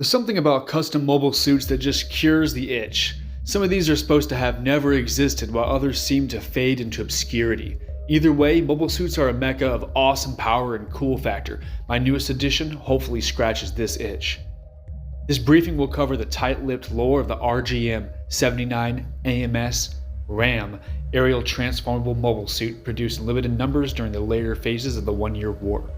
There's something about custom mobile suits that just cures the itch. Some of these are supposed to have never existed, while others seem to fade into obscurity. Either way, mobile suits are a mecca of awesome power and cool factor. My newest edition hopefully scratches this itch. This briefing will cover the tight-lipped lore of the RGM-79 AMS RAM aerial transformable mobile suit produced in limited numbers during the later phases of the One-Year War.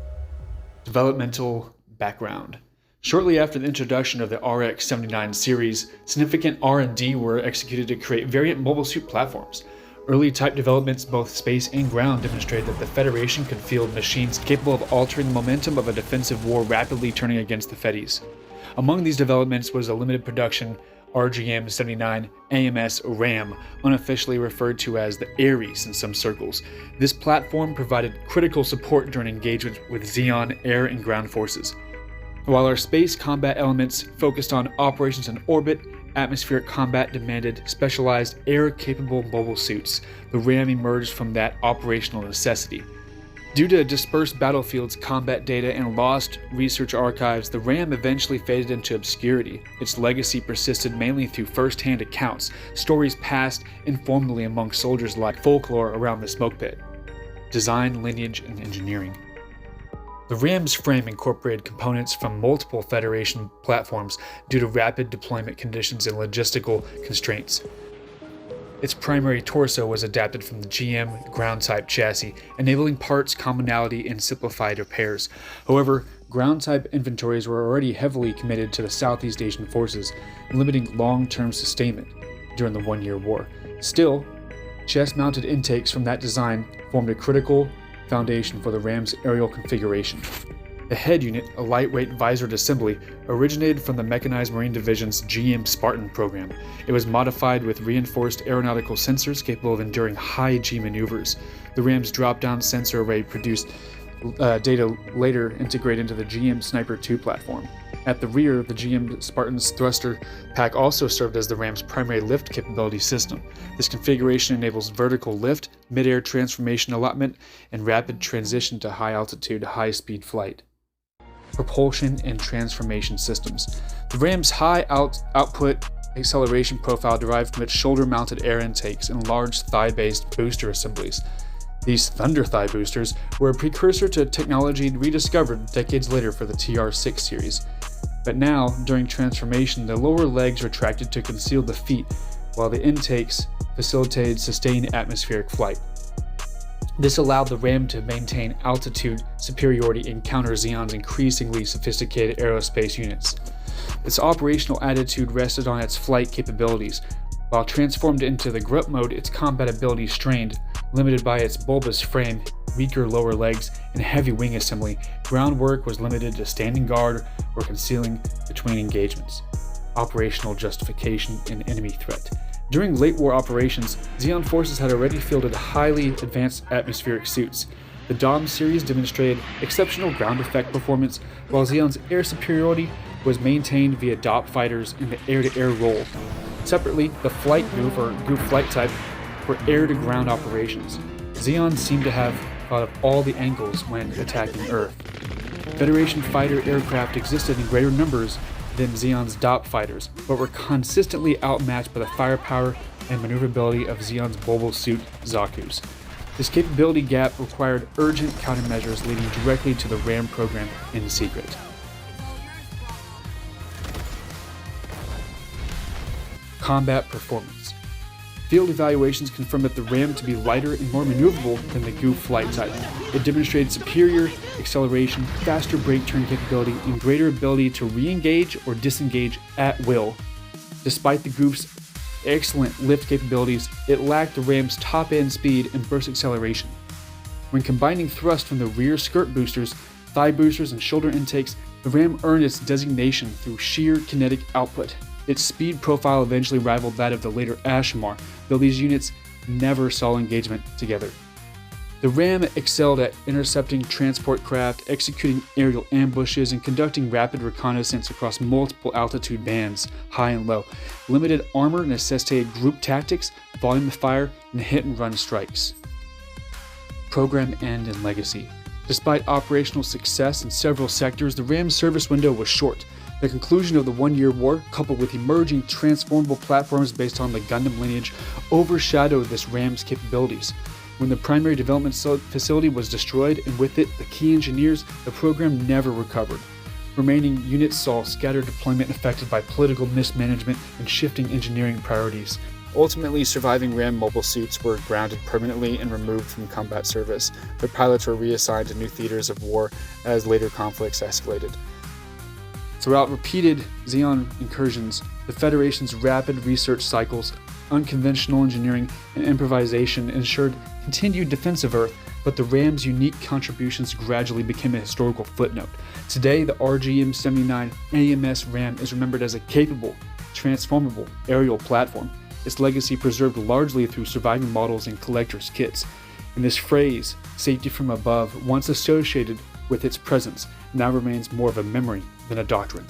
Developmental background. Shortly after the introduction of the RX-79 series, significant R&D were executed to create variant mobile suit platforms. Early type developments, both space and ground, demonstrated that the Federation could field machines capable of altering the momentum of a defensive war rapidly turning against the Fedis. Among these developments was a limited production RGM-79 AMS RAM, unofficially referred to as the Aries in some circles. This platform provided critical support during engagement with Xeon air and ground forces. While our space combat elements focused on operations in orbit, atmospheric combat demanded specialized air-capable mobile suits. The RAM emerged from that operational necessity. Due to dispersed battlefields, combat data, and lost research archives, the RAM eventually faded into obscurity. Its legacy persisted mainly through first-hand accounts, stories passed informally among soldiers like folklore around the smoke pit. Design, lineage, and engineering. The RAM's frame incorporated components from multiple Federation platforms due to rapid deployment conditions and logistical constraints. Its primary torso was adapted from the GM ground-type chassis, enabling parts commonality and simplified repairs. However, ground-type inventories were already heavily committed to the Southeast Asian forces, limiting long-term sustainment during the One-Year War. Still, chest-mounted intakes from that design formed a critical foundation for the RAM's aerial configuration. The head unit, a lightweight visored assembly, originated from the Mechanized Marine Division's GM Spartan program. It was modified with reinforced aeronautical sensors capable of enduring high G maneuvers. The RAM's drop-down sensor array produced data later integrated into the GM Sniper 2 platform. At the rear, the GM Spartan's thruster pack also served as the RAM's primary lift capability system. This configuration enables vertical lift, mid-air transformation allotment, and rapid transition to high-altitude, high-speed flight. Propulsion and transformation systems. The RAM's high output acceleration profile derived from its shoulder-mounted air intakes and large thigh-based booster assemblies. These Thunder Thigh boosters were a precursor to technology rediscovered decades later for the TR-6 series. But now, during transformation, the lower legs retracted to conceal the feet, while the intakes facilitated sustained atmospheric flight. This allowed the RAM to maintain altitude superiority and counter Xeon's increasingly sophisticated aerospace units. Its operational attitude rested on its flight capabilities. While transformed into the grunt mode, its combat ability strained, limited by its bulbous frame, weaker lower legs, and heavy wing assembly. Groundwork was limited to standing guard or concealing between engagements. Operational justification and enemy threat. During late war operations, Xeon forces had already fielded highly advanced atmospheric suits. The Dom series demonstrated exceptional ground effect performance, while Xeon's air superiority was maintained via DOP fighters in the air-to-air role. Separately, the Flight Goof or Goof flight type for air-to-ground operations. Xeon seemed to have thought of all the angles when attacking Earth. Federation fighter aircraft existed in greater numbers than Xeon's DOP fighters, but were consistently outmatched by the firepower and maneuverability of Xeon's mobile suit Zaku's. This capability gap required urgent countermeasures leading directly to the RAM program in secret. Combat performance. Field evaluations confirmed that the RAM to be lighter and more maneuverable than the Goof flight type. It demonstrated superior acceleration, faster brake turn capability, and greater ability to re-engage or disengage at will. Despite the Goof's excellent lift capabilities, it lacked the RAM's top-end speed and burst acceleration. When combining thrust from the rear skirt boosters, thigh boosters, and shoulder intakes, the RAM earned its designation through sheer kinetic output. Its speed profile eventually rivaled that of the later Ashmar, though these units never saw engagement together. The RAM excelled at intercepting transport craft, executing aerial ambushes, and conducting rapid reconnaissance across multiple altitude bands, high and low. Limited armor necessitated group tactics, volume of fire, and hit-and-run strikes. Program end and legacy. Despite operational success in several sectors, the RAM's service window was short. The conclusion of the One-Year War, coupled with emerging transformable platforms based on the Gundam lineage, overshadowed this RAM's capabilities. When the primary development facility was destroyed, and with it the key engineers, the program never recovered. Remaining units saw scattered deployment affected by political mismanagement and shifting engineering priorities. Ultimately, surviving RAM mobile suits were grounded permanently and removed from combat service. Their pilots were reassigned to new theaters of war as later conflicts escalated. Throughout repeated Xeon incursions, the Federation's rapid research cycles, unconventional engineering, and improvisation ensured continued defense of Earth, but the RAM's unique contributions gradually became a historical footnote. Today, the RGM-79 AMS RAM is remembered as a capable, transformable aerial platform, its legacy preserved largely through surviving models and collector's kits. And this phrase, safety from above, once associated with its presence, now remains more of a memory than a doctrine.